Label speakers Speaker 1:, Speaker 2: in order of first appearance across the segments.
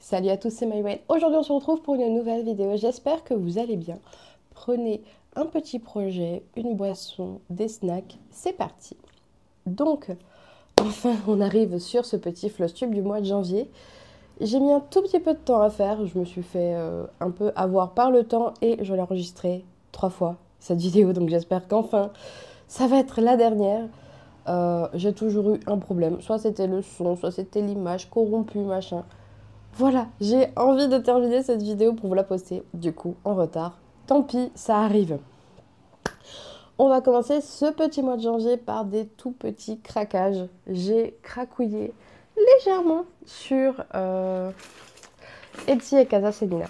Speaker 1: Salut à tous, c'est Maïwen. Aujourd'hui, on se retrouve pour une nouvelle vidéo. J'espère que vous allez bien. Prenez un petit projet, une boisson, des snacks. C'est parti. Donc, enfin, on arrive sur ce petit flush tube du mois de janvier. J'ai mis un tout petit peu de temps à faire. Je me suis fait un peu avoir par le temps et je l'ai enregistré 3 fois, cette vidéo. Donc, j'espère qu'enfin, ça va être la dernière. J'ai toujours eu un problème. Soit c'était le son, soit c'était l'image corrompue, machin. Voilà, j'ai envie de terminer cette vidéo pour vous la poster, du coup, en retard. Tant pis, ça arrive. On va commencer ce petit mois de janvier par des tout petits craquages. J'ai cracouillé légèrement sur Etsy et Casa Selina.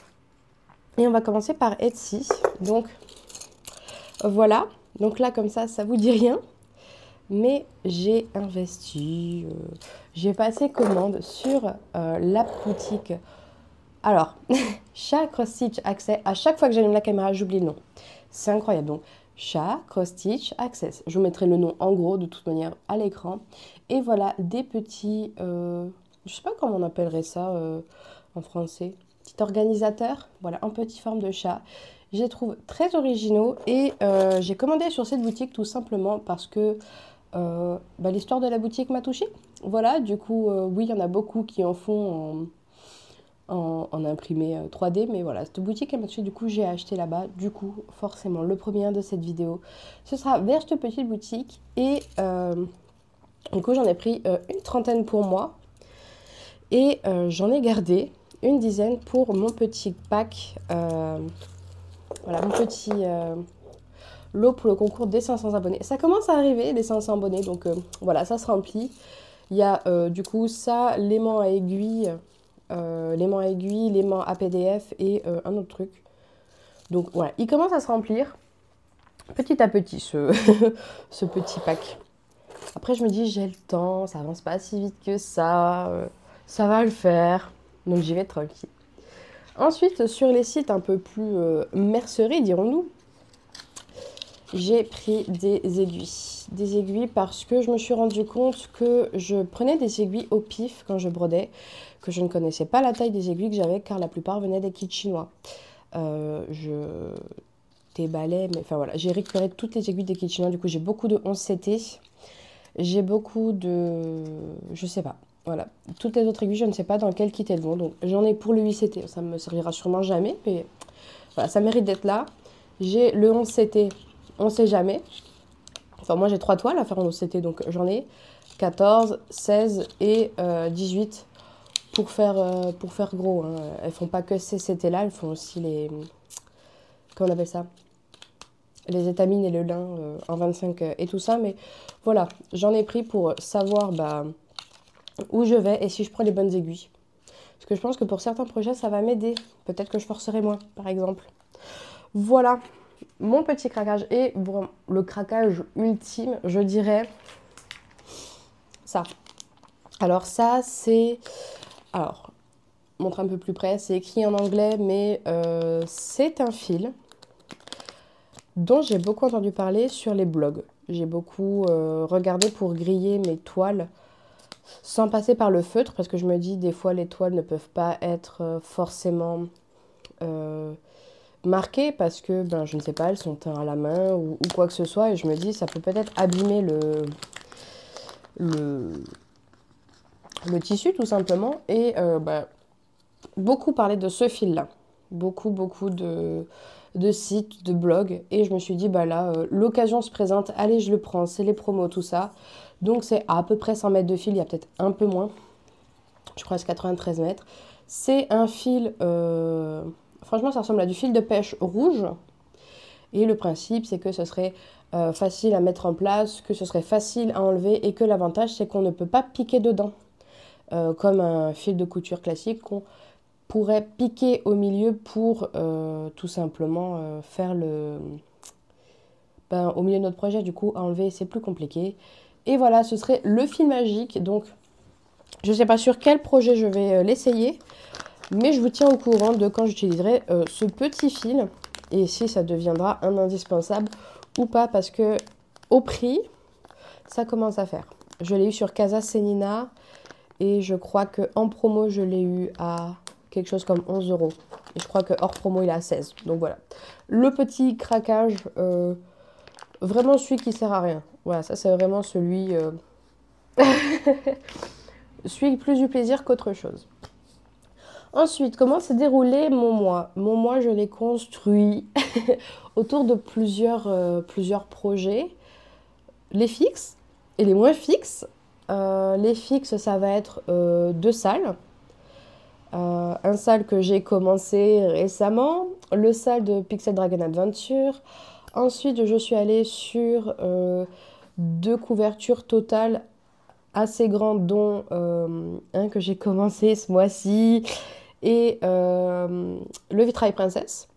Speaker 1: Et on va commencer par Etsy. Donc, voilà. Donc là, comme ça vous dit rien. Mais j'ai investi, j'ai passé commande sur la boutique. Alors, Chat Cross Stitch Access, à chaque fois que j'allume la caméra, j'oublie le nom. C'est incroyable. Donc, Chat Cross Stitch Access. Je vous mettrai le nom en gros de toute manière à l'écran. Et voilà des petits, je sais pas comment on appellerait ça en français, petit organisateur. Voilà, en petite forme de chat. Je les trouve très originaux et j'ai commandé sur cette boutique tout simplement parce que l'histoire de la boutique m'a touchée. Voilà, du coup, oui, il y en a beaucoup qui en font en imprimé 3D, mais voilà, cette boutique elle m'a tué, du coup j'ai acheté là-bas. Du coup, forcément, le premier de cette vidéo, ce sera vers cette petite boutique. Et du coup, j'en ai pris une trentaine pour moi et j'en ai gardé une dizaine pour mon petit pack. Voilà, mon petit lot pour le concours des 500 abonnés. Ça commence à arriver, les 500 abonnés, donc voilà, ça se remplit. Il y a du coup ça, l'aimant à aiguille. L'aimant à PDF et un autre truc. Donc voilà, il commence à se remplir petit à petit ce petit pack. Après je me dis j'ai le temps, ça avance pas si vite que ça va le faire. Donc j'y vais tranquille. Ensuite sur les sites un peu plus mercerie dirons-nous, j'ai pris des aiguilles. Des aiguilles parce que je me suis rendu compte que je prenais des aiguilles au pif quand je brodais, que je ne connaissais pas la taille des aiguilles que j'avais car la plupart venaient des kits chinois. Je déballais, mais enfin voilà, j'ai récupéré toutes les aiguilles des kits chinois. Du coup, j'ai beaucoup de 11CT. J'ai beaucoup de... Je sais pas. Voilà. Toutes les autres aiguilles, je ne sais pas dans quel kit elles vont. Donc j'en ai pour le 8CT. Ça me servira sûrement jamais, mais voilà, ça mérite d'être là. J'ai le 11CT. On sait jamais. Enfin, moi, j'ai 3 toiles à faire en OCT, donc j'en ai 14, 16 et 18 pour faire gros. Hein. Elles font pas que ces CT-là, elles font aussi les... Comment on appelle ça? Les étamines et le lin en 25 et tout ça. Mais voilà, j'en ai pris pour savoir où je vais et si je prends les bonnes aiguilles. Parce que je pense que pour certains projets, ça va m'aider. Peut-être que je forcerai moins, par exemple. Voilà. Mon petit craquage et bon, le craquage ultime, je dirais ça. Alors ça, c'est... Alors, montre un peu plus près, c'est écrit en anglais, mais c'est un fil dont j'ai beaucoup entendu parler sur les blogs. J'ai beaucoup regardé pour griller mes toiles sans passer par le feutre, parce que je me dis, des fois, les toiles ne peuvent pas être forcément... marquées parce que je ne sais pas, elles sont teintes à la main ou quoi que ce soit, et je me dis ça peut peut-être abîmer le tissu tout simplement. Et beaucoup parlaient de ce fil là, beaucoup de sites, de blogs, et je me suis dit là l'occasion se présente, allez je le prends, c'est les promos tout ça. Donc c'est à peu près 100 mètres de fil, il y a peut-être un peu moins, je crois que c'est 93 mètres. C'est un fil franchement, ça ressemble à du fil de pêche rouge. Et le principe, c'est que ce serait facile à mettre en place, que ce serait facile à enlever et que l'avantage, c'est qu'on ne peut pas piquer dedans. Comme un fil de couture classique qu'on pourrait piquer au milieu pour tout simplement faire au milieu de notre projet. Du coup, à enlever, c'est plus compliqué. Et voilà, ce serait le fil magique. Donc, je ne sais pas sur quel projet je vais l'essayer. Mais je vous tiens au courant de quand j'utiliserai ce petit fil et si ça deviendra un indispensable ou pas, parce que au prix, ça commence à faire. Je l'ai eu sur Casa Selina et je crois qu'en promo, je l'ai eu à quelque chose comme 11 €. Et je crois que hors promo, il est à 16. Donc voilà. Le petit craquage, vraiment celui qui sert à rien. Voilà, ça c'est vraiment celui... celui plus du plaisir qu'autre chose. Ensuite, comment s'est déroulé mon mois? Mon mois, je l'ai construit autour de plusieurs projets. Les fixes et les moins fixes. Les fixes, ça va être 2 salles. Un salle que j'ai commencé récemment, le salle de Pixel Dragon Adventure. Ensuite, je suis allée sur 2 couvertures totales assez grandes, dont un que j'ai commencé ce mois-ci et le Vitrail Princesse.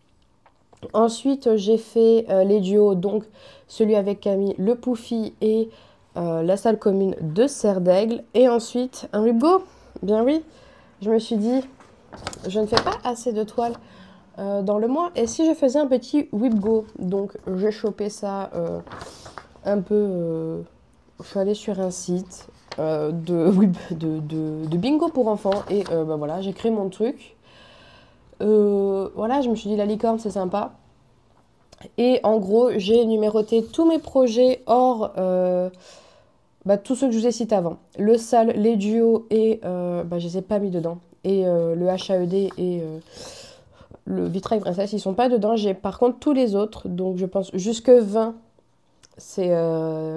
Speaker 1: Ensuite, j'ai fait les duos, donc celui avec Camille, le Poufy et la salle commune de Serre d'Aigle. Et ensuite, un Ribgo. Bien oui, je me suis dit, je ne fais pas assez de toiles dans le mois. Et si je faisais un petit Whipgo? Donc, j'ai chopé ça un peu... je suis allée sur un site de bingo pour enfants. Et ben voilà, j'ai créé mon truc. Voilà, je me suis dit, la licorne, c'est sympa. Et en gros, j'ai numéroté tous mes projets hors... tous ceux que je vous ai cités avant. Le sale, les duos et... je les ai pas mis dedans. Et le HAED et le Vitrail Princesse, ils sont pas dedans. J'ai par contre tous les autres. Donc je pense jusque 20. C'est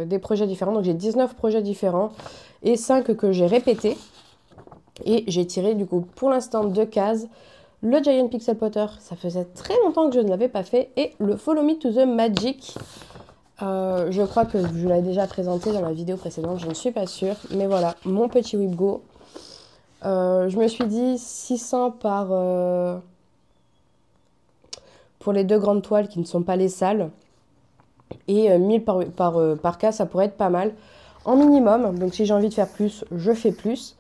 Speaker 1: des projets différents. Donc j'ai 19 projets différents. Et 5 que j'ai répétés. Et j'ai tiré du coup pour l'instant 2 cases. Le Giant Pixel Potter, ça faisait très longtemps que je ne l'avais pas fait. Et le Follow Me to the Magic. Je crois que je l'avais déjà présenté dans la vidéo précédente, je ne suis pas sûre. Mais voilà, mon petit Whipgo. Je me suis dit 600 pour les 2 grandes toiles qui ne sont pas les sales. Et 1000 par cas, ça pourrait être pas mal. En minimum, donc si j'ai envie de faire plus, je fais plus.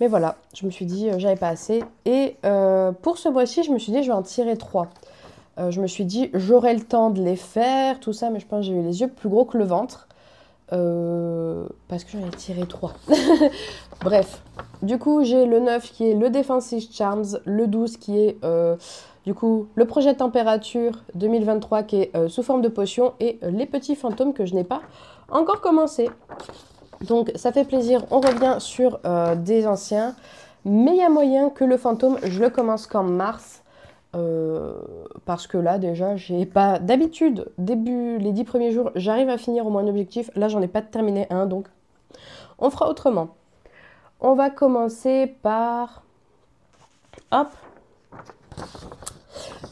Speaker 1: Mais voilà, je me suis dit, j'avais pas assez. Et pour ce mois-ci, je me suis dit, je vais en tirer 3. Je me suis dit, j'aurai le temps de les faire, tout ça, mais je pense que j'ai eu les yeux plus gros que le ventre. Parce que j'en ai tiré 3. Bref, du coup, j'ai le 9 qui est le Defensive Charms, le 12 qui est du coup le projet température 2023 qui est sous forme de potion et les petits fantômes que je n'ai pas encore commencé. Donc ça fait plaisir, on revient sur des anciens, mais il y a moyen que le fantôme, je le commence qu'en mars. Parce que là déjà j'ai pas d'habitude les 10 premiers jours j'arrive à finir au moins un objectif, là j'en ai pas terminé un, donc on fera autrement. On va commencer par hop,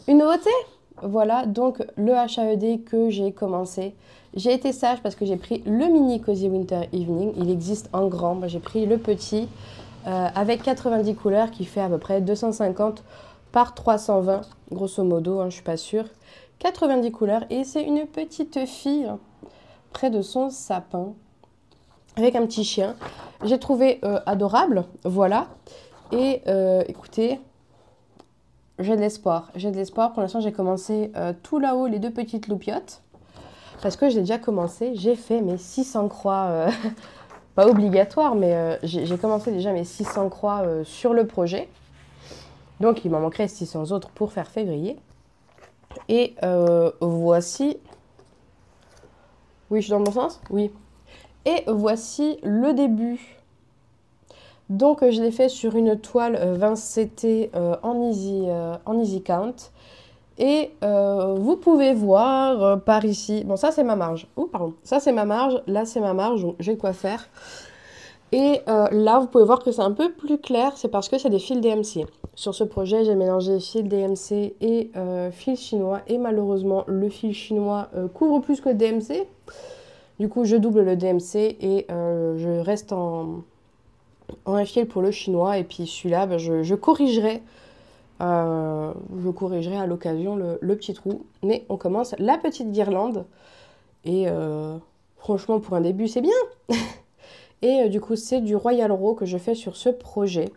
Speaker 1: une nouveauté. Voilà, donc le HAED que j'ai commencé. J'ai été sage parce que j'ai pris le mini Cozy Winter Evening, il existe en grand. Moi j'ai pris le petit avec 90 couleurs qui fait à peu près 250 par 320, grosso modo, je suis pas sûre. 90 couleurs et c'est une petite fille près de son sapin avec un petit chien. J'ai trouvé adorable, voilà. Et écoutez, j'ai de l'espoir. J'ai de l'espoir. Pour l'instant, j'ai commencé tout là-haut, les 2 petites loupiottes. Parce que j'ai déjà commencé, j'ai fait mes 600 croix, pas obligatoire, mais j'ai commencé déjà mes 600 croix sur le projet. Donc, il m'en manquerait 600 autres pour faire février. Et voici... Oui, je suis dans le bon sens? Oui. Et voici le début. Donc, je l'ai fait sur une toile 20CT en easy count. Et vous pouvez voir par ici... Bon, ça, c'est ma marge. Oh, pardon. Ça, c'est ma marge. Là, c'est ma marge. Donc, j'ai quoi faire. Et là, vous pouvez voir que c'est un peu plus clair. C'est parce que c'est des fils DMC. Sur ce projet, j'ai mélangé fil DMC et fil chinois. Et malheureusement, le fil chinois couvre plus que le DMC. Du coup, je double le DMC et je reste en un fil pour le chinois. Et puis celui-là, je corrigerai. Je corrigerai à l'occasion le petit trou. Mais on commence la petite guirlande. Et franchement, pour un début, c'est bien. Et du coup, c'est du Royal Row que je fais sur ce projet.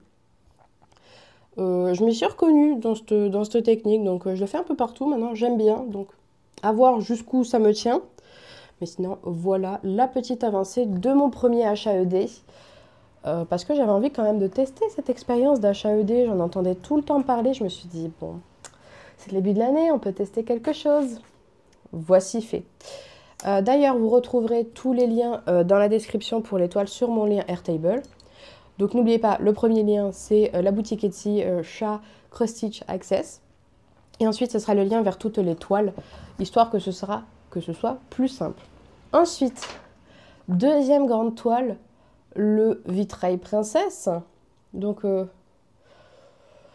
Speaker 1: Je m'y suis reconnue dans cette technique, donc je le fais un peu partout maintenant, j'aime bien. Donc, à voir jusqu'où ça me tient. Mais sinon, voilà la petite avancée de mon premier HAED. parce que j'avais envie quand même de tester cette expérience d'HAED. J'en entendais tout le temps parler. Je me suis dit, bon, c'est le début de l'année, on peut tester quelque chose. Voici fait. D'ailleurs, vous retrouverez tous les liens dans la description pour les toiles sur mon lien Airtable. Donc n'oubliez pas, le premier lien, c'est la boutique Etsy Chat Cross Stitch Access. Et ensuite, ce sera le lien vers toutes les toiles, histoire que ce soit plus simple. Ensuite, deuxième grande toile, le vitrail princesse. Donc,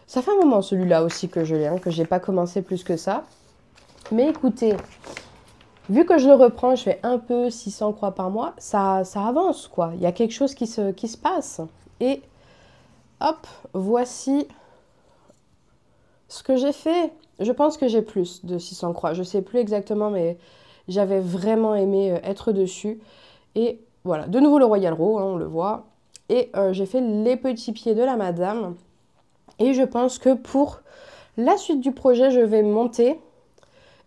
Speaker 1: ça fait un moment celui-là aussi que je l'ai, hein, que j'ai pas commencé plus que ça. Mais écoutez, vu que je le reprends, je fais un peu 600 croix par mois, ça avance quoi. Il y a quelque chose qui se passe. Et hop, voici ce que j'ai fait. Je pense que j'ai plus de 600 croix. Je sais plus exactement, mais j'avais vraiment aimé être dessus. Et voilà, de nouveau le Royal Row, hein, on le voit. Et j'ai fait les petits pieds de la madame. Et je pense que pour la suite du projet, je vais monter.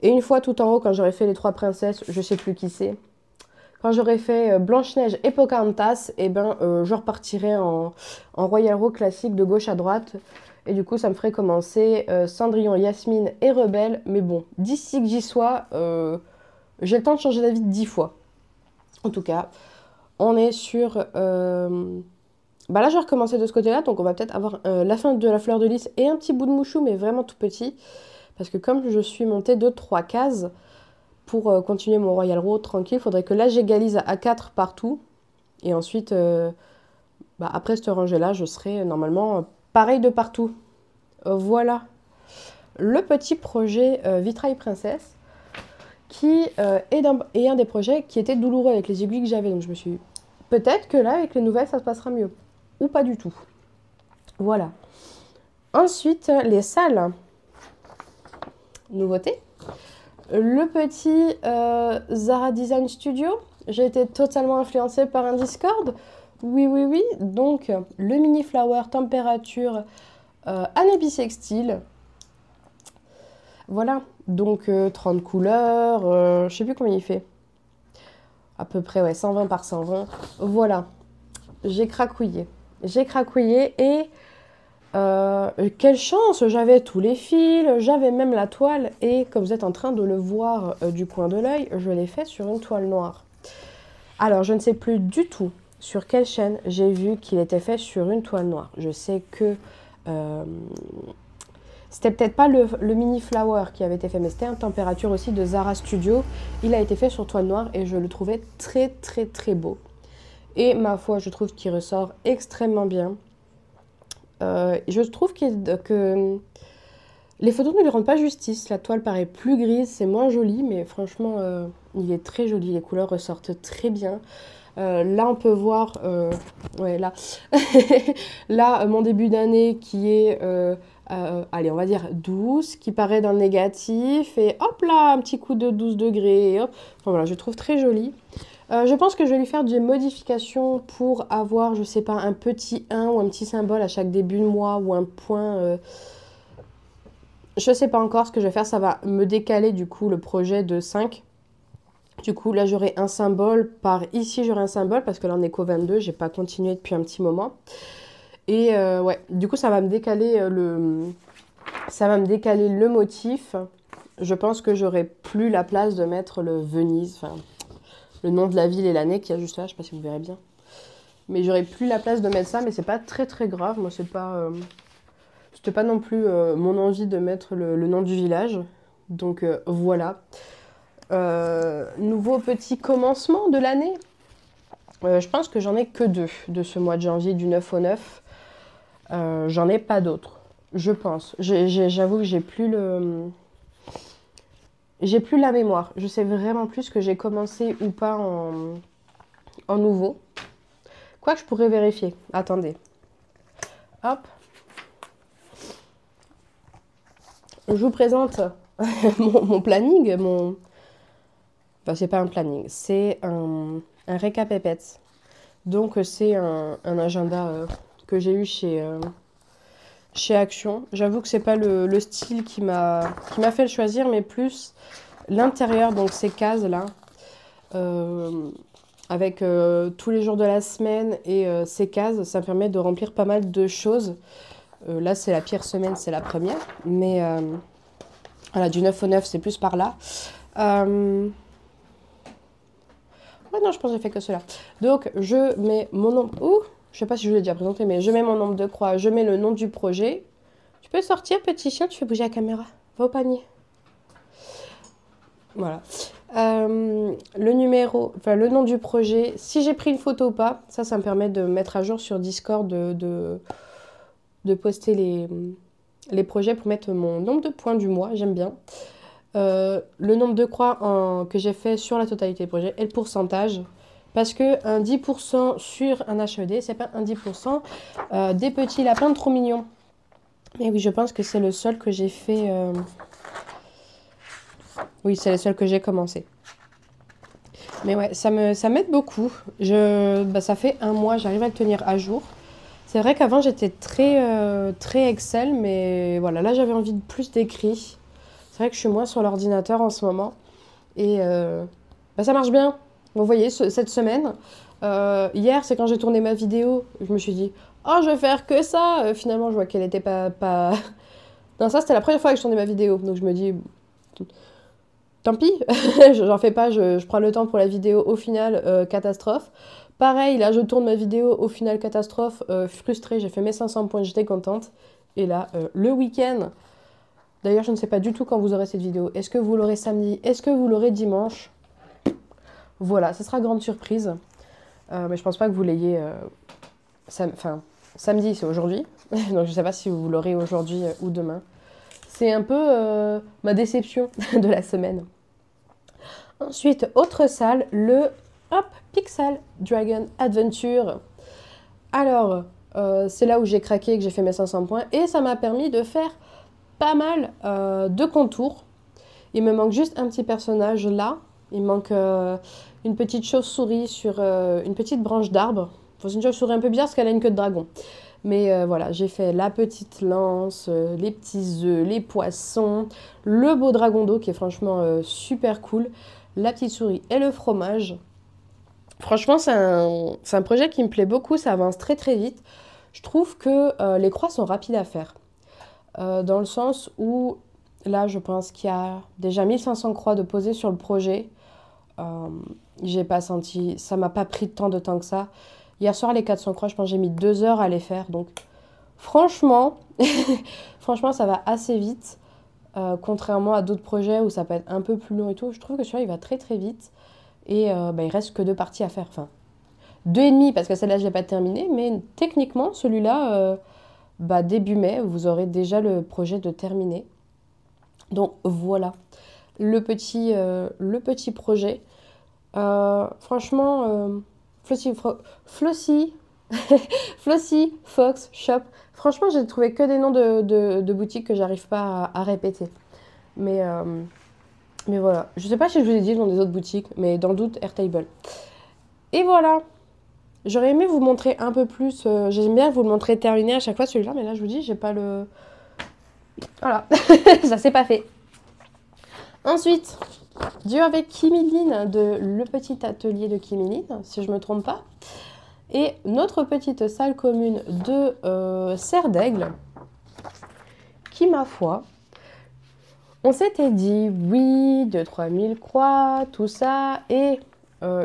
Speaker 1: Et une fois tout en haut, quand j'aurai fait les 3 princesses, je sais plus qui c'est. Quand j'aurai fait Blanche-Neige et Pocahontas, et ben, je repartirai en Royal Row classique de gauche à droite. Et du coup, ça me ferait commencer Cendrillon, Yasmine et Rebelle. Mais bon, d'ici que j'y sois, j'ai le temps de changer d'avis 10 fois. En tout cas, on est sur... Bah là, je vais recommencer de ce côté-là. Donc, on va peut-être avoir la fin de la fleur de lys et un petit bout de mouchou, mais vraiment tout petit. Parce que comme je suis montée de 3 cases, pour continuer mon Royal Row tranquille, il faudrait que là, j'égalise à 4 partout. Et ensuite, bah, après cette rangée-là, je serai normalement pareil de partout. Voilà le petit projet Vitrail Princesse qui est un des projets qui était douloureux avec les aiguilles que j'avais. Donc je me suis dit, peut-être que là, avec les nouvelles, ça se passera mieux. Ou pas du tout. Voilà. Ensuite, les salles. Nouveauté. Le petit Zara Design Studio. J'ai été totalement influencée par un Discord. Oui, oui, oui. Donc, le mini flower température Anna Bissextile. Voilà. Donc, 30 couleurs. Je sais plus combien il fait. À peu près, ouais, 120 par 120. Voilà. J'ai cracouillé. J'ai cracouillé et... quelle chance, j'avais tous les fils, j'avais même la toile et comme vous êtes en train de le voir du coin de l'œil, je l'ai fait sur une toile noire. Alors je ne sais plus du tout sur quelle chaîne j'ai vu qu'il était fait sur une toile noire. Je sais que c'était peut-être pas le mini flower qui avait été fait, mais c'était en température aussi de Zara Studio. Il a été fait sur toile noire et je le trouvais très très très beau. Et ma foi, je trouve qu'il ressort extrêmement bien. Je trouve que les photos ne lui rendent pas justice. La toile paraît plus grise, c'est moins joli, mais franchement, il est très joli. Les couleurs ressortent très bien. Là, on peut voir, ouais, là, là mon début d'année qui est, allez, on va dire 12, qui paraît dans le négatif, et hop là, un petit coup de 12 degrés, et hop. Enfin, voilà, je trouve très joli. Je pense que je vais lui faire des modifications pour avoir, je sais pas, un petit 1 ou un petit symbole à chaque début de mois ou un point. Je sais pas encore ce que je vais faire, ça va me décaler du coup le projet de 5. Du coup, là, j'aurai un symbole par ici, j'aurai un symbole parce que là, on est qu'au 22, j'ai pas continué depuis un petit moment. Et ouais, du coup, ça va me décaler le motif. Je pense que j'aurai plus la place de mettre le Venise, enfin... le nom de la ville et l'année qu'il y a juste là, je sais pas si vous verrez bien. Mais j'aurais plus la place de mettre ça, mais c'est pas très très grave. Moi, c'était pas non plus mon envie de mettre le nom du village. Donc voilà. Nouveau petit commencement de l'année. Je pense que j'en ai que 2 de ce mois de janvier, du 9 au 9. J'en ai pas d'autres, je pense. J'avoue que j'ai plus la mémoire. Je sais vraiment plus ce que j'ai commencé ou pas en nouveau. Quoi que je pourrais vérifier. Attendez. Hop. Je vous présente mon planning. Enfin, c'est pas un planning. C'est un récapépète. Donc, c'est un agenda que j'ai eu chez Action. J'avoue que c'est pas le style qui m'a fait le choisir, mais plus l'intérieur, donc ces cases là. avec tous les jours de la semaine et ces cases, ça me permet de remplir pas mal de choses. Là, c'est la pire semaine, c'est la première. Mais voilà, du 9 au 9, c'est plus par là. Ouais, non, je pense que j'ai fait que cela. Donc, je mets mon nombre... Ouh, je sais pas si je vous l'ai déjà présenté, mais je mets mon nombre de croix, je mets le nom du projet. Tu peux sortir, petit chien, tu fais bouger la caméra. Va au panier. Voilà. Le numéro, enfin le nom du projet, si j'ai pris une photo ou pas, ça me permet de mettre à jour sur Discord, de poster les projets pour mettre mon nombre de points du mois, j'aime bien. Le nombre de croix que j'ai fait sur la totalité des projets et le pourcentage. Parce que un 10% sur un HED, c'est pas un 10% des petits lapins trop mignons. Et oui, je pense que c'est le seul que j'ai fait... Oui, c'est le seul que j'ai commencé. Mais ouais, ça m'aide beaucoup. Ça fait un mois, j'arrive à le tenir à jour. C'est vrai qu'avant, j'étais très Excel, mais voilà, là, j'avais envie de plus d'écrit. C'est vrai que je suis moins sur l'ordinateur en ce moment. Et ça marche bien. Vous voyez, cette semaine, hier, c'est quand j'ai tourné ma vidéo, je me suis dit, oh, je vais faire que ça. Finalement, je vois qu'elle n'était pas... Non, ça, c'était la première fois que je tournais ma vidéo. Donc, je me dis, tant pis, j'en fais pas, je prends le temps pour la vidéo, au final, catastrophe. Pareil, là, je tourne ma vidéo, au final, catastrophe, frustrée, j'ai fait mes 500 points, j'étais contente. Et là, le week-end, d'ailleurs, je ne sais pas du tout quand vous aurez cette vidéo. Est-ce que vous l'aurez samedi? Est-ce que vous l'aurez dimanche? Voilà, ça sera grande surprise. Mais je pense pas que vous l'ayez... samedi, c'est aujourd'hui. Donc, je sais pas si vous l'aurez aujourd'hui ou demain. C'est un peu ma déception de la semaine. Ensuite, autre salle, le Pixel Dragon Adventure. Alors, c'est là où j'ai craqué, que j'ai fait mes 500 points. Et ça m'a permis de faire pas mal de contours. Il me manque juste un petit personnage là. Il manque une petite chauve-souris sur une petite branche d'arbre. C'est une chauve-souris un peu bizarre parce qu'elle a une queue de dragon. Mais voilà, j'ai fait la petite lance, les petits œufs, les poissons, le beau dragon d'eau qui est franchement super cool, la petite souris et le fromage. Franchement, c'est un projet qui me plaît beaucoup, ça avance très très vite. Je trouve que les croix sont rapides à faire. Dans le sens où, là, je pense qu'il y a déjà 1500 croix de posées sur le projet. J'ai pas senti, ça m'a pas pris tant de temps que ça. Hier soir, les 400 croix, je pense que j'ai mis 2 heures à les faire. Donc, franchement, franchement, ça va assez vite. Contrairement à d'autres projets où ça peut être un peu plus long et tout. Je trouve que celui-là, il va très très vite. Et il reste que 2 parties à faire. Enfin, 2,5 parce que celle-là, je l'ai pas terminée. Mais techniquement, celui-là, début mai, vous aurez déjà le projet de terminer. Donc, voilà. Le petit projet. Franchement... Flossy, Flossy, Fox, Shop. Franchement, j'ai trouvé que des noms de boutiques que j'arrive pas à répéter. Mais voilà. Je sais pas si je vous ai dit le nom des autres boutiques, mais dans le doute, Airtable. Et voilà. J'aurais aimé vous montrer un peu plus. J'aime bien vous le montrer terminé à chaque fois celui-là, mais là, je vous dis, j'ai pas le... Voilà. Ça s'est pas fait. Ensuite... Dieu avec Kimiline de Le Petit Atelier de Kimiline, si je ne me trompe pas. Et notre petite salle commune de Serre d'Aigle, qui, ma foi, on s'était dit, oui, 2-3 000 croix, tout ça, et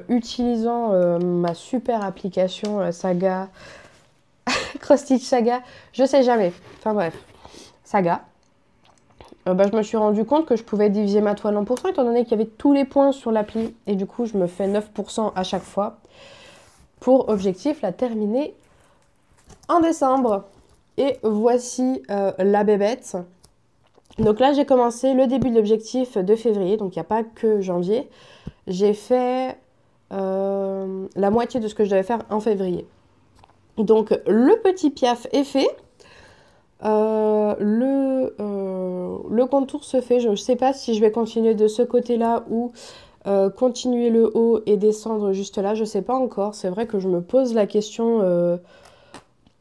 Speaker 1: utilisant ma super application Saga, Cross Stitch Saga, je sais jamais, enfin bref, Saga. Je me suis rendu compte que je pouvais diviser ma toile en pourcents étant donné qu'il y avait tous les points sur l'appli. Et du coup, je me fais 9% à chaque fois. Pour objectif, la terminer en décembre. Et voici la bébête. Donc là, j'ai commencé le début de l'objectif de février. Donc il n'y a pas que janvier. J'ai fait la moitié de ce que je devais faire en février. Donc le petit piaf est fait. Le contour se fait, je ne sais pas si je vais continuer de ce côté-là ou continuer le haut et descendre juste là, je ne sais pas encore. C'est vrai que je me pose la question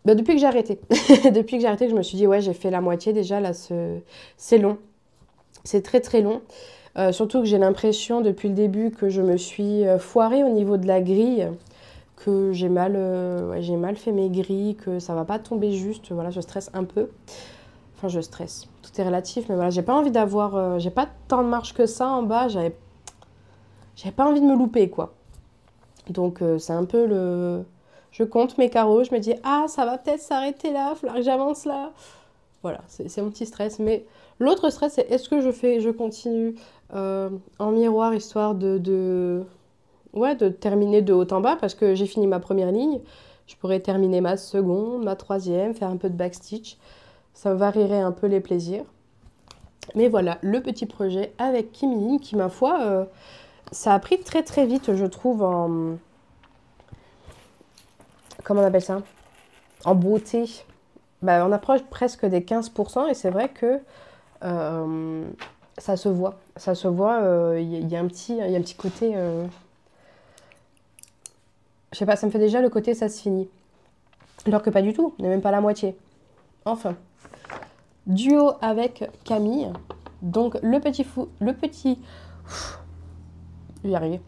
Speaker 1: depuis que j'ai arrêté. Depuis que j'ai arrêté, je me suis dit, ouais, j'ai fait la moitié déjà, là, c'est long. C'est très très long. Surtout que j'ai l'impression depuis le début que je me suis foirée au niveau de la grille, que j'ai mal fait mes grilles, que ça va pas tomber juste. Voilà, je stresse un peu. Enfin, je stresse. Tout est relatif, mais voilà, j'ai pas envie d'avoir... j'ai pas tant de marge que ça en bas. J'avais pas envie de me louper, quoi. Donc, c'est un peu le... Je compte mes carreaux, je me dis, ah, ça va peut-être s'arrêter là, il va falloir que j'avance là. Voilà, c'est mon petit stress. Mais l'autre stress, c'est est-ce que je continue en miroir, histoire ouais, de terminer de haut en bas, parce que j'ai fini ma première ligne. Je pourrais terminer ma seconde, ma troisième, faire un peu de backstitch. Ça varierait un peu les plaisirs. Mais voilà, le petit projet avec Kim Lee, qui, ma foi, ça a pris très très vite, je trouve, en... Comment on appelle ça? En beauté. Bah, on approche presque des 15%, et c'est vrai que ça se voit. Ça se voit, il y a un petit côté... je sais pas, ça me fait déjà le côté ça se finit. Alors que pas du tout, on n'est même pas la moitié. Enfin. Duo avec Camille. Donc le petit fou... Le petit... Je vais y arriver.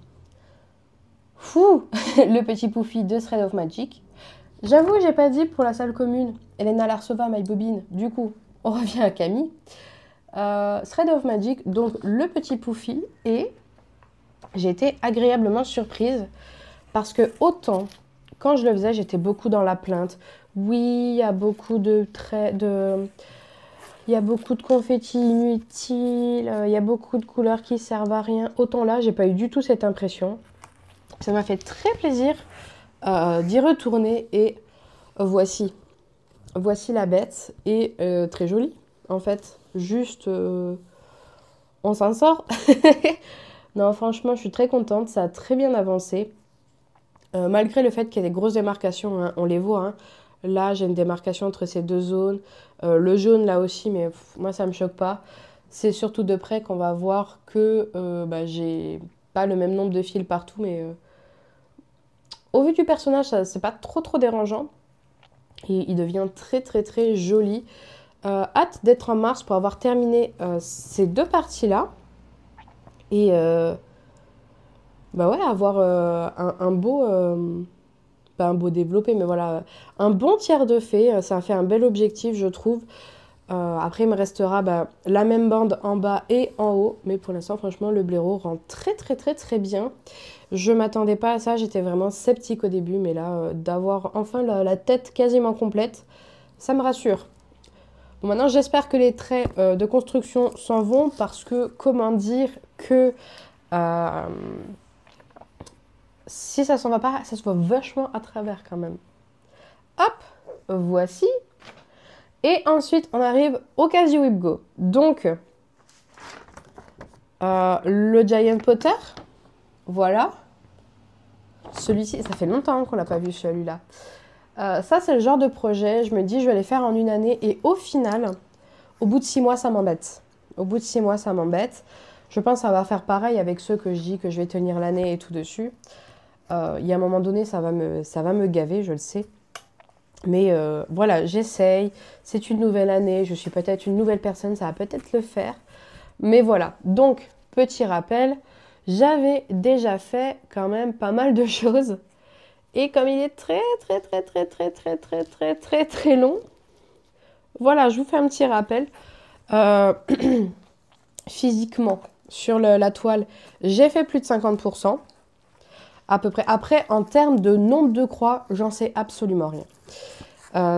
Speaker 1: Fou. Le petit Poufy de Thread of Magic. J'avoue, j'ai pas dit pour la salle commune. Elena Larsova, My Bobine. Du coup, on revient à Camille. Thread of Magic, donc le petit Poufy. Et j'ai été agréablement surprise. Parce que autant, quand je le faisais, j'étais beaucoup dans la plainte. Oui, il y a beaucoup de traits de... Il y a beaucoup de confettis inutiles, il y a beaucoup de couleurs qui servent à rien. Autant là, j'ai pas eu du tout cette impression. Ça m'a fait très plaisir d'y retourner et voici. Voici la bête et très jolie en fait. Juste, on s'en sort. Non, franchement, je suis très contente. Ça a très bien avancé. Malgré le fait qu'il y ait des grosses démarcations, hein, on les voit. Hein. Là, j'ai une démarcation entre ces deux zones. Le jaune, là aussi, mais moi, ça me choque pas. C'est surtout de près qu'on va voir que j'ai pas le même nombre de fils partout, mais au vu du personnage, c'est pas trop dérangeant. Et il devient très très très joli. Hâte d'être en mars pour avoir terminé ces deux parties-là. Et ouais, avoir un beau... pas un beau développé, mais voilà, un bon tiers de fait. Ça a fait un bel objectif, je trouve. Après, il me restera la même bande en bas et en haut. Mais pour l'instant, franchement, le blaireau rend très, très, très, très bien. Je m'attendais pas à ça. J'étais vraiment sceptique au début. Mais là, d'avoir enfin la tête quasiment complète, ça me rassure. Bon, maintenant, j'espère que les traits de construction s'en vont. Parce que, comment dire que... si ça s'en va pas, ça se voit vachement à travers quand même. Hop, voici. Et ensuite, on arrive au Casio Whip Go. Donc, le Giant Potter. Voilà. Celui-ci, ça fait longtemps qu'on l'a pas vu celui-là. Ça, c'est le genre de projet, je me dis, je vais les faire en une année. Et au final, au bout de 6 mois, ça m'embête. Au bout de 6 mois, ça m'embête. Je pense que ça va faire pareil avec ceux que je dis que je vais tenir l'année et tout dessus. Il y a un moment donné, ça va me gaver, je le sais. Mais voilà, j'essaye. C'est une nouvelle année, je suis peut-être une nouvelle personne, ça va peut-être le faire. Mais voilà, donc, petit rappel, j'avais déjà fait quand même pas mal de choses. Et comme il est très long, voilà, je vous fais un petit rappel. Physiquement, sur la toile, j'ai fait plus de 50%. À peu près. Après, en termes de nombre de croix, j'en sais absolument rien.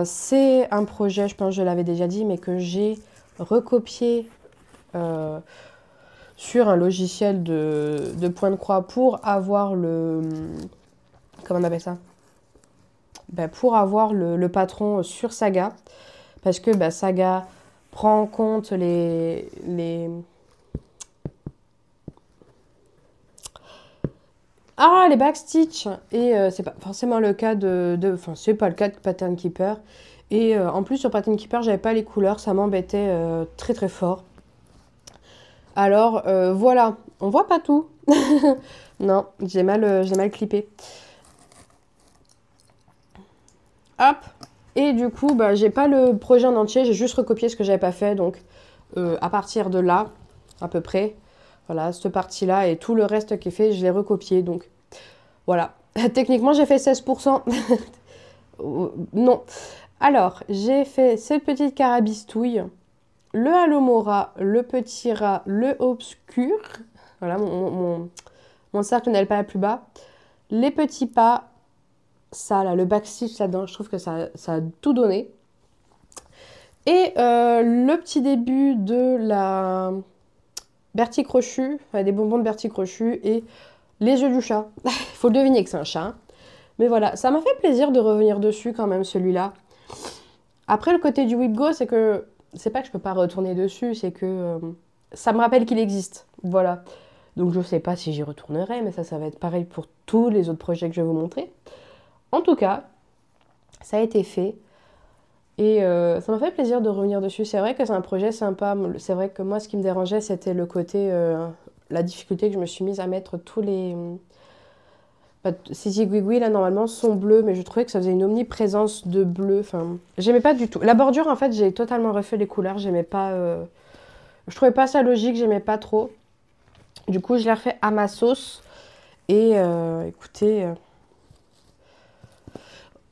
Speaker 1: C'est un projet, je pense que je l'avais déjà dit, mais que j'ai recopié sur un logiciel de point de croix pour avoir le... Comment on appelle ça? Pour avoir le patron sur Saga. Parce que Saga prend en compte les backstitch. Et c'est pas forcément le cas enfin, c'est pas le cas de Pattern Keeper. Et en plus, sur Pattern Keeper, j'avais pas les couleurs. Ça m'embêtait très très fort. Alors, voilà. On voit pas tout. Non, j'ai mal clippé. Hop. Et du coup, j'ai pas le projet en entier. J'ai juste recopié ce que j'avais pas fait. Donc, à partir de là, à peu près, Voilà, cette partie-là et tout le reste qui est fait, je l'ai recopié. Donc voilà. Techniquement, j'ai fait 16%. Non. Alors, j'ai fait cette petite carabistouille, le Halomora, le petit rat, le obscur. Voilà, mon cercle n'est pas la plus bas. Les petits pas, ça là, le backstitch là-dedans, je trouve que ça a tout donné. Et le petit début de la Bertie Crochu, enfin, des bonbons de Bertie Crochu et les yeux du chat. Il faut le deviner que c'est un chat. Mais voilà, ça m'a fait plaisir de revenir dessus quand même, celui-là. Après, le côté du WeebGo, c'est que c'est pas que je peux pas retourner dessus, c'est que ça me rappelle qu'il existe. Voilà. Donc je sais pas si j'y retournerai, mais ça va être pareil pour tous les autres projets que je vais vous montrer. En tout cas, ça a été fait. Et ça m'a fait plaisir de revenir dessus. C'est vrai que c'est un projet sympa. C'est vrai que moi, ce qui me dérangeait, c'était le côté, la difficulté que je me suis mise à mettre tous les... Ces aiguilles là, normalement, sont bleus, mais je trouvais que ça faisait une omniprésence de bleu. Enfin, j'aimais pas du tout. La bordure, en fait, j'ai totalement refait les couleurs. J'aimais pas... Je trouvais pas ça logique, j'aimais pas trop. Du coup, je l'ai refait à ma sauce. Et écoutez...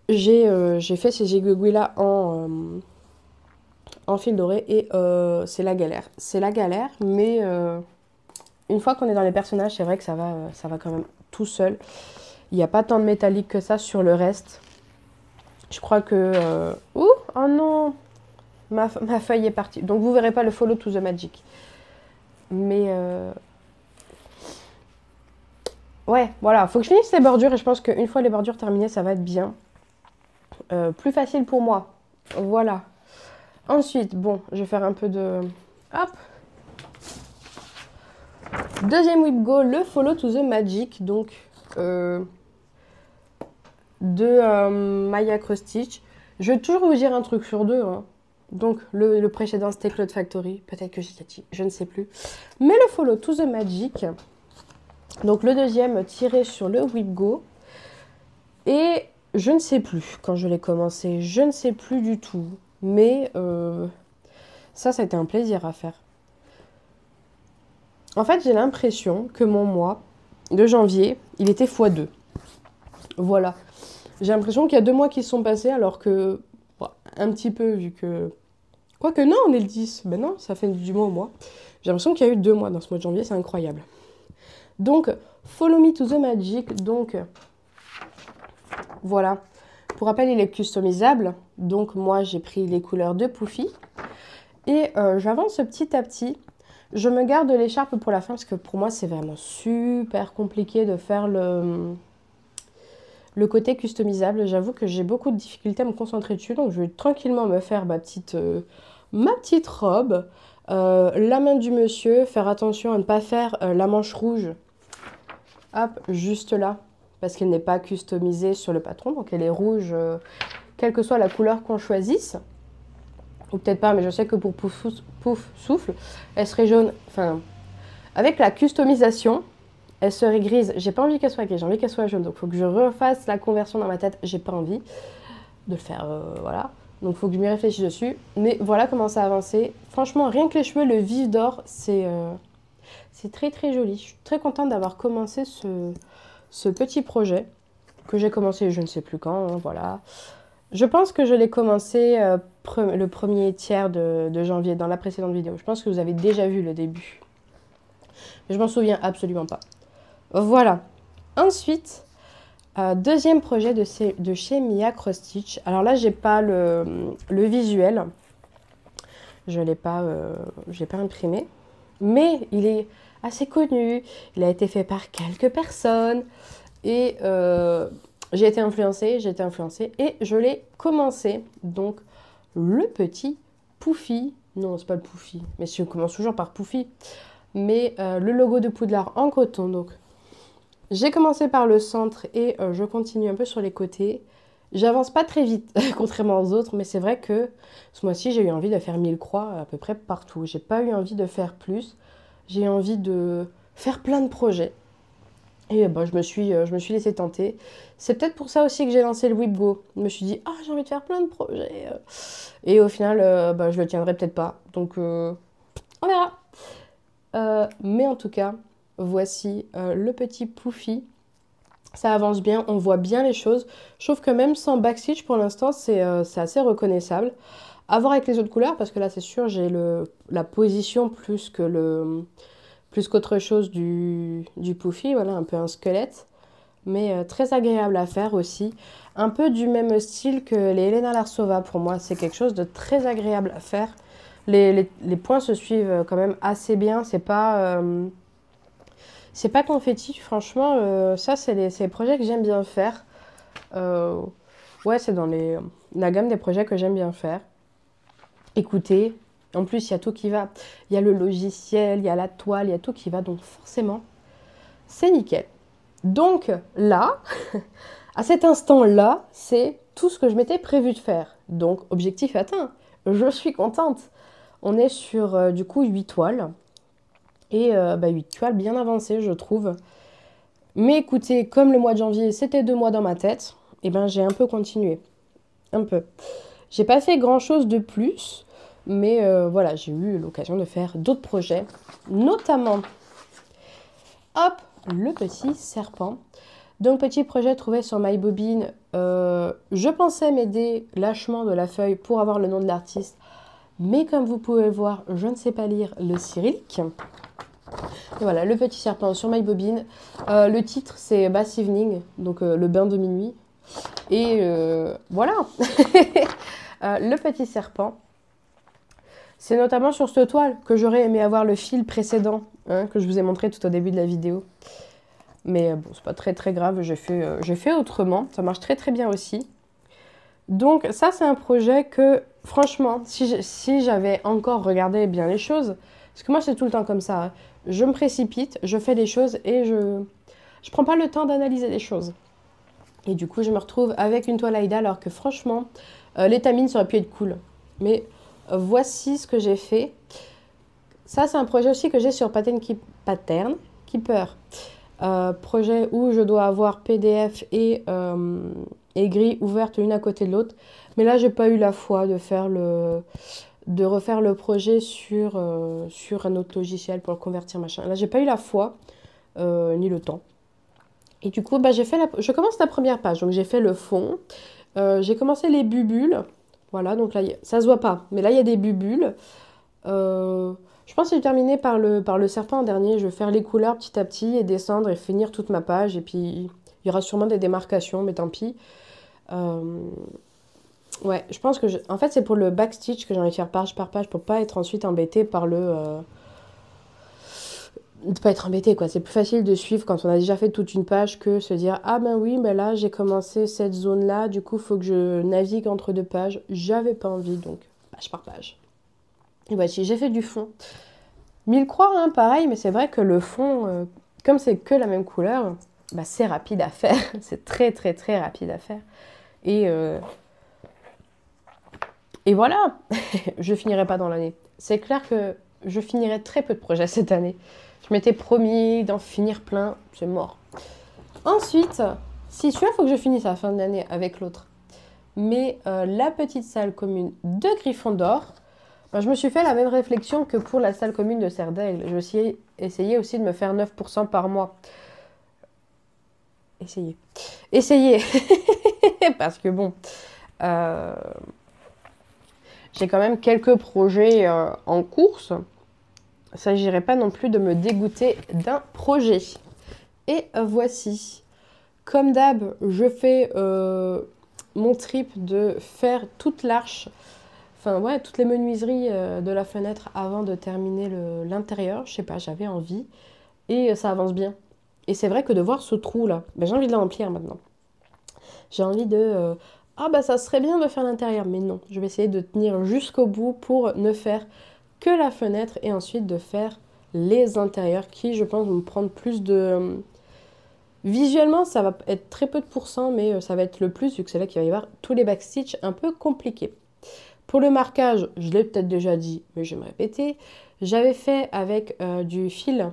Speaker 1: J'ai fait ces aiguilles-là en fil doré et c'est la galère. C'est la galère, mais une fois qu'on est dans les personnages, c'est vrai que ça va quand même tout seul. Il n'y a pas tant de métallique que ça sur le reste. Je crois que... Ouh, oh non, ma feuille est partie. Donc vous verrez pas le Follow to the Magic. Mais... Ouais, voilà, faut que je finisse les bordures et je pense qu'une fois les bordures terminées, ça va être bien. Plus facile pour moi. Voilà. Ensuite, bon, je vais faire un peu de... Hop. Deuxième WeebGo, le Follow to the Magic. Donc, de Maya Cross Stitch. Je vais toujours vous dire un truc sur deux. Hein. Donc, le précédent, c'était Cloud Factory. Peut-être que j'ai dit, je ne sais plus. Mais le Follow to the Magic. Donc, le deuxième tiré sur le WeebGo. Et je ne sais plus quand je l'ai commencé. Je ne sais plus du tout. Mais ça a été un plaisir à faire. En fait, j'ai l'impression que mon mois de janvier, il était x2. Voilà. J'ai l'impression qu'il y a 2 mois qui se sont passés, alors que... Bon, un petit peu, vu que... Quoique non, on est le 10. Ben non, ça fait du mois au mois. J'ai l'impression qu'il y a eu 2 mois dans ce mois de janvier, c'est incroyable. Donc, Follow Me to the Magic. Donc, voilà. Pour rappel, il est customisable. Donc, moi, j'ai pris les couleurs de Poufy. Et j'avance petit à petit. Je me garde l'écharpe pour la fin parce que pour moi, c'est vraiment super compliqué de faire le côté customisable. J'avoue que j'ai beaucoup de difficultés à me concentrer dessus. Donc, je vais tranquillement me faire ma petite robe. La main du monsieur. Faire attention à ne pas faire la manche rouge. Hop, juste là. Parce qu'elle n'est pas customisée sur le patron. Donc, elle est rouge, quelle que soit la couleur qu'on choisisse. Ou peut-être pas, mais je sais que pour Pouf Souffle, elle serait jaune. Enfin, avec la customisation, elle serait grise. J'ai pas envie qu'elle soit grise, j'ai envie qu'elle soit jaune. Donc, il faut que je refasse la conversion dans ma tête. J'ai pas envie de le faire, voilà. Donc, il faut que je m'y réfléchisse dessus. Mais voilà comment ça a avancé. Franchement, rien que les cheveux, le vif d'or, c'est très très joli. Je suis très contente d'avoir commencé ce petit projet que j'ai commencé je ne sais plus quand, hein, voilà. Je pense que je l'ai commencé le premier tiers de janvier, dans la précédente vidéo. Je pense que vous avez déjà vu le début. Mais je m'en souviens absolument pas. Voilà. Ensuite, deuxième projet de chez Maya Cross Stitch. Alors là, j'ai pas le visuel. Je l'ai pas imprimé. Mais il est assez connu. Il a été fait par quelques personnes. Et... j'ai été influencée et je l'ai commencé. Donc, le petit Poufy. Non, c'est pas le Poufy, mais je commence toujours par Poufy. Mais le logo de Poudlard en coton. Donc, j'ai commencé par le centre et je continue un peu sur les côtés. J'avance pas très vite, contrairement aux autres, mais c'est vrai que ce mois-ci, j'ai eu envie de faire 1000 croix à peu près partout. J'ai pas eu envie de faire plus. J'ai envie de faire plein de projets. Et bah, je me suis laissée tenter. C'est peut-être pour ça aussi que j'ai lancé le WeebGo. Je me suis dit, ah, j'ai envie de faire plein de projets. Et au final, bah, je le tiendrai peut-être pas. Donc, on verra. Mais en tout cas, voici le petit pouffi. Ça avance bien, on voit bien les choses. Je trouve que même sans backstitch, pour l'instant, c'est assez reconnaissable. À voir avec les autres couleurs, parce que là, c'est sûr, j'ai la position plus qu'autre chose du pouffi. Voilà, un peu un squelette. Mais très agréable à faire aussi. Un peu du même style que les Elena Larsova pour moi. C'est quelque chose de très agréable à faire. Les points se suivent quand même assez bien. C'est pas confetti, franchement. Ça, c'est les projets que j'aime bien faire. Ouais, c'est dans la gamme des projets que j'aime bien faire. Écoutez, en plus, il y a tout qui va. Il y a le logiciel, il y a la toile, il y a tout qui va. Donc forcément, c'est nickel. Donc là, à cet instant-là, c'est tout ce que je m'étais prévu de faire. Donc objectif atteint. Je suis contente. On est sur du coup 8 toiles. Et 8 toiles bien avancées, je trouve. Mais écoutez, comme le mois de janvier, c'était 2 mois dans ma tête, et ben j'ai un peu continué. Un peu. J'ai pas fait grand-chose de plus, mais voilà, j'ai eu l'occasion de faire d'autres projets. Notamment, hop, le petit serpent. Donc, petit projet trouvé sur MyBobine. Je pensais m'aider lâchement de la feuille pour avoir le nom de l'artiste. Mais comme vous pouvez le voir, je ne sais pas lire le cyrillique. Et voilà, le petit serpent sur MyBobine. Le titre, c'est Bass Evening, donc le bain de minuit. Et voilà, le petit serpent. C'est notamment sur cette toile que j'aurais aimé avoir le fil précédent, hein, que je vous ai montré tout au début de la vidéo. Mais bon, c'est pas très très grave, j'ai fait autrement. Ça marche très très bien aussi. Donc ça, c'est un projet que, franchement, si j'avais encore regardé bien les choses, parce que moi, c'est tout le temps comme ça. Hein. Je me précipite, je fais des choses et je prends pas le temps d'analyser les choses. Et du coup, je me retrouve avec une toile Aïda, alors que franchement, l'étamine, ça aurait pu être cool. Mais voici ce que j'ai fait. Ça, c'est un projet aussi que j'ai sur Pattern Keeper. Projet où je dois avoir PDF et grille ouverte l'une à côté de l'autre. Mais là, j'ai pas eu la foi de refaire le projet sur un autre logiciel pour le convertir, machin. Là, j'ai pas eu la foi, ni le temps. Et du coup, je commence la première page. Donc, j'ai fait le fond. J'ai commencé les bubules. Voilà, donc là, ça se voit pas. Mais là, il y a des bubules. Je pense que j'ai terminé par le serpent en dernier. Je vais faire les couleurs petit à petit et descendre et finir toute ma page. Et puis, il y aura sûrement des démarcations, mais tant pis. Ouais, je pense que... En fait, c'est pour le backstitch que j'ai envie de faire page par page pour pas être ensuite embêtée par de pas être embêté, quoi. C'est plus facile de suivre quand on a déjà fait toute une page que se dire « Ah ben oui, ben là, j'ai commencé cette zone-là. Du coup, il faut que je navigue entre deux pages. » J'avais pas envie, donc page par page. Et voici, j'ai fait du fond. Mille croix, hein, pareil, mais c'est vrai que le fond, comme c'est que la même couleur, bah, c'est rapide à faire. C'est très, très, très rapide à faire. Et voilà, je finirai pas dans l'année. C'est clair que je finirai très peu de projets cette année. Je m'étais promis d'en finir plein, c'est mort. Ensuite, si celui-là, il faut que je finisse à la fin de l'année avec l'autre. Mais la petite salle commune de Gryffondor, ben, je me suis fait la même réflexion que pour la salle commune de Serdaigle. Je vais essayer aussi de me faire 9% par mois. Essayez. Parce que bon, j'ai quand même quelques projets en course. Il ne s'agirait pas non plus de me dégoûter d'un projet. Et voici. Comme d'hab, je fais mon trip de faire toute l'arche, enfin ouais, toutes les menuiseries de la fenêtre avant de terminer l'intérieur. Je sais pas, j'avais envie. Et ça avance bien. Et c'est vrai que de voir ce trou-là, ben, j'ai envie de le remplir maintenant. J'ai envie de... ah bah ça serait bien de faire l'intérieur. Mais non, je vais essayer de tenir jusqu'au bout pour ne faire que la fenêtre et ensuite de faire les intérieurs qui, je pense, vont me prendre plus de... Visuellement, ça va être très peu de pourcents, mais ça va être le plus, vu que c'est là qu'il va y avoir tous les backstitch un peu compliqués. Pour le marquage, je l'ai peut-être déjà dit, mais je vais me répéter. J'avais fait avec du fil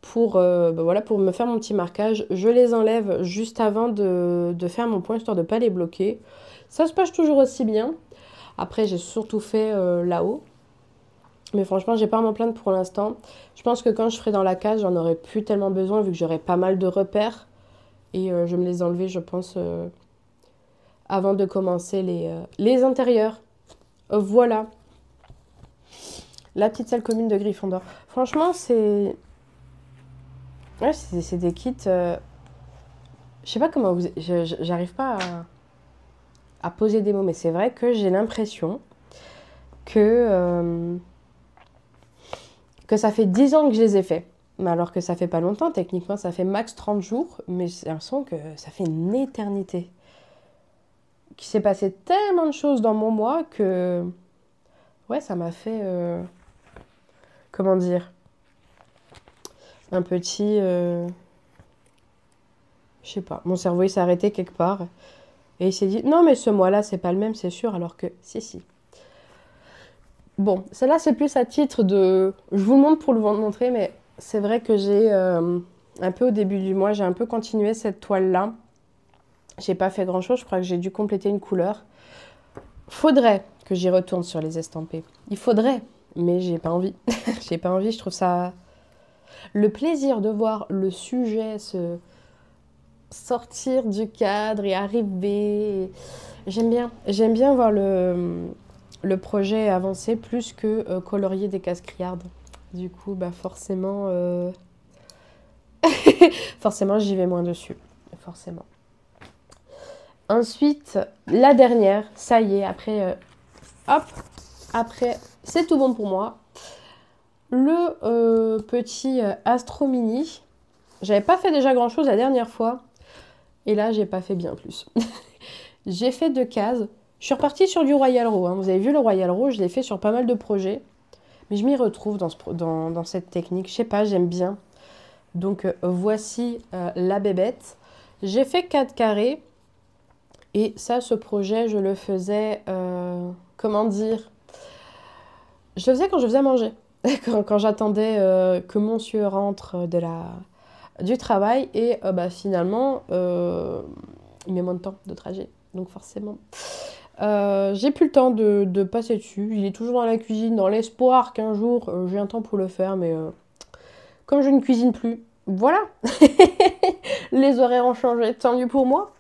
Speaker 1: pour me faire mon petit marquage. Je les enlève juste avant de faire mon point, histoire de ne pas les bloquer. Ça se passe toujours aussi bien. Après, j'ai surtout fait là-haut. Mais franchement, j'ai pas à m'en plaindre pour l'instant. Je pense que quand je serai dans la case, j'en aurai plus tellement besoin vu que j'aurai pas mal de repères. Et je vais me les enlever, je pense, avant de commencer les intérieurs. Voilà, la petite salle commune de Gryffondor. Franchement, c'est... Ouais, c'est des kits... Je sais pas comment vous... J'arrive pas à poser des mots, mais c'est vrai que j'ai l'impression que ça fait 10 ans que je les ai faits. Mais alors que ça fait pas longtemps, techniquement, ça fait max 30 jours, mais j'ai l'impression que ça fait une éternité. Qu'il s'est passé tellement de choses dans mon mois que... Ouais, ça m'a fait... comment dire? Un petit... je sais pas, mon cerveau il s'est arrêté quelque part. Et il s'est dit, non mais ce mois-là, c'est pas le même, c'est sûr, alors que si. Bon, celle-là, c'est plus à titre de... Je vous le montre pour le montrer, mais c'est vrai que j'ai... un peu au début du mois, j'ai un peu continué cette toile-là. J'ai pas fait grand-chose, je crois que j'ai dû compléter une couleur. Faudrait que j'y retourne sur les estampés. Il faudrait, mais j'ai pas envie. J'ai pas envie, je trouve ça... Le plaisir de voir le sujet se sortir du cadre et arriver... J'aime bien voir le projet avancer plus que colorier des cases criardes. Du coup, bah forcément, forcément j'y vais moins dessus. Forcément. Ensuite, la dernière, ça y est, après, hop, après, c'est tout bon pour moi. Le petit Astro Mini. J'avais pas fait déjà grand chose la dernière fois. Et là, j'ai pas fait bien plus. J'ai fait 2 cases. Je suis repartie sur du Royal Row. Hein. Vous avez vu le Royal Row, je l'ai fait sur pas mal de projets. Mais je m'y retrouve dans cette technique. Je sais pas, j'aime bien. Donc voici la bébête. J'ai fait 4 carrés. Et ça, ce projet, je le faisais... comment dire? Je le faisais quand je faisais à manger. quand j'attendais que monsieur rentre du travail. Et bah, finalement, il met moins de temps de trajet. Donc forcément... j'ai plus le temps de passer dessus. Il est toujours dans la cuisine, dans l'espoir qu'un jour j'ai un temps pour le faire, mais comme je ne cuisine plus, voilà. Les horaires ont changé, tant mieux pour moi.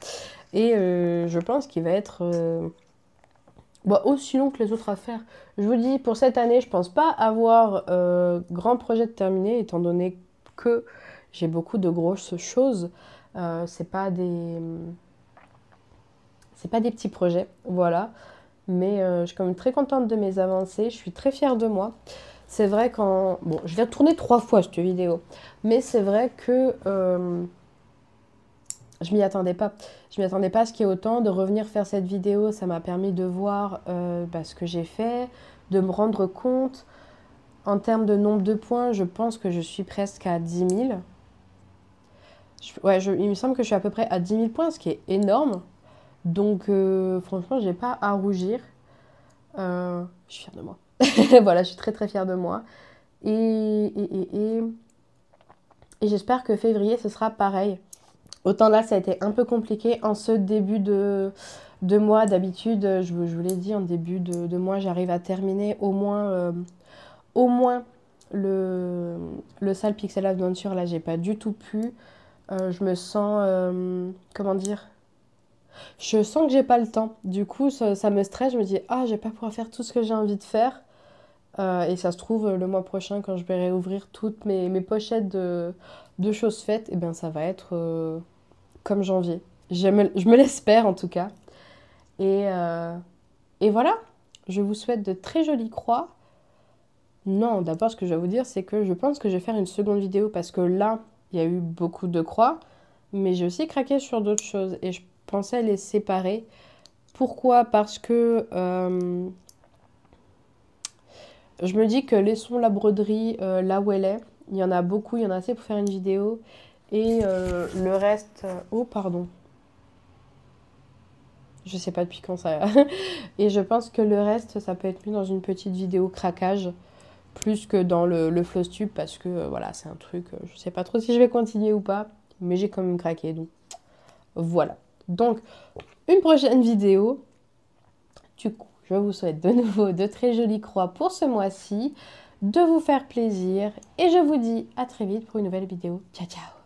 Speaker 1: Et je pense qu'il va être bah, aussi long que les autres à faire. Je vous dis, pour cette année, je pense pas avoir grand projet de terminer, étant donné que j'ai beaucoup de grosses choses. C'est pas des petits projets, voilà. Mais je suis quand même très contente de mes avancées. Je suis très fière de moi. C'est vrai quand... Bon, je l'ai tourné 3 fois cette vidéo. Mais c'est vrai que je m'y attendais pas. Je m'y attendais pas à ce qu'il y ait autant. De revenir faire cette vidéo, ça m'a permis de voir bah, ce que j'ai fait, de me rendre compte. En termes de nombre de points, je pense que je suis presque à 10 000. Ouais, il me semble que je suis à peu près à 10 000 points, ce qui est énorme. Donc, franchement, j'ai pas à rougir. Je suis fière de moi. Voilà, je suis très très fière de moi. Et j'espère que février, ce sera pareil. Autant là, ça a été un peu compliqué en ce début de mois. D'habitude, je vous l'ai dit, en début de mois, j'arrive à terminer au moins le sale Pixel Adventure. Là, j'ai pas du tout pu. Je me sens... comment dire? Je sens que j'ai pas le temps. Du coup, ça me stresse. Je me dis, ah, je vais pas pouvoir faire tout ce que j'ai envie de faire. Et ça se trouve, le mois prochain, quand je vais réouvrir toutes mes pochettes de choses faites, et bien ça va être comme janvier. Je me l'espère en tout cas. Et voilà, je vous souhaite de très jolies croix. Non, d'abord, ce que je vais vous dire, c'est que je pense que je vais faire une seconde vidéo parce que là, il y a eu beaucoup de croix, mais j'ai aussi craqué sur d'autres choses et je pensais les séparer. Pourquoi? Parce que je me dis que laissons la broderie là où elle est. Il y en a beaucoup, il y en a assez pour faire une vidéo. Et le reste... Oh, pardon. Je sais pas depuis quand ça... Et je pense que le reste, ça peut être mis dans une petite vidéo craquage. Plus que dans le floss tube. Parce que, voilà, c'est un truc... je sais pas trop si je vais continuer ou pas. Mais j'ai quand même craqué, donc... Voilà. Donc, une prochaine vidéo. Du coup, je vous souhaite de nouveau de très jolies croix pour ce mois-ci, de vous faire plaisir et je vous dis à très vite pour une nouvelle vidéo. Ciao ciao!